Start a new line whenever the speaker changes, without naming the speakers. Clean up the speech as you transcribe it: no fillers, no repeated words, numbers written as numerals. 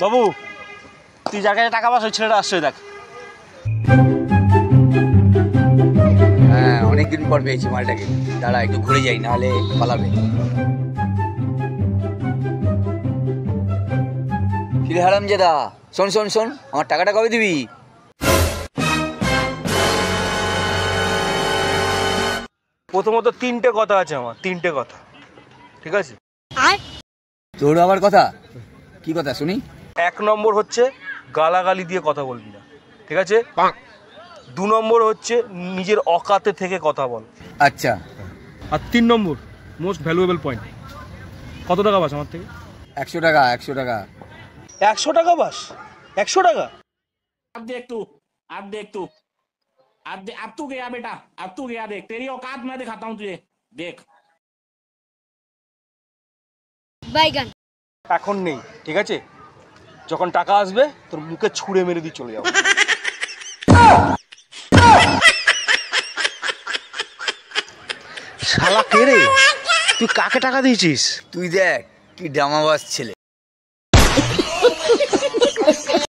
বাবু তুই যার কাছে টাকা পাস ওই ছেলেটা আসছে দেখ।
হ্যাঁ অনেকদিন পর পেয়েছি মালটাকে, দাঁড়া একটু ঘুরে যাই নাহলে পালাবে। কিরে হারামজাদা, শোন শোন শোন, আমার টাকাটা কবে দিবি?
প্রথমত তিনটে কথা আছে আমার, তিনটে কথা, ঠিক আছে?
তোর আবার কথা? কি কথা শুনি?
1 নম্বর হচ্ছে গালাগালি দিয়ে কথা বলবি না, ঠিক আছে? 2 নম্বর হচ্ছে নিজের অকাতে থেকে কথা বল।
আচ্ছা।
আর 3 নম্বর মোস্ট ভ্যালুয়েবল পয়েন্ট, কত টাকা পাস আমার থেকে?
100 টাকা। 100 টাকা?
100 টাকা পাস? 100 টাকা?
अब देख तू, अब तू गया बेटा, अब तू गया, देख तेरी औकात मैं दिखाता हूँ तुझे, देख।
বাইগান
এখন নেই, ঠিক আছে? যখন টাকা আসবে তোর মুখে ছুঁড়ে মেরে দিয়ে চলে যাবো। শালা কে রে? তুই কাকে টাকা দিয়েছিস?
তুই দেখ কি ডামাবাজ ছেলে।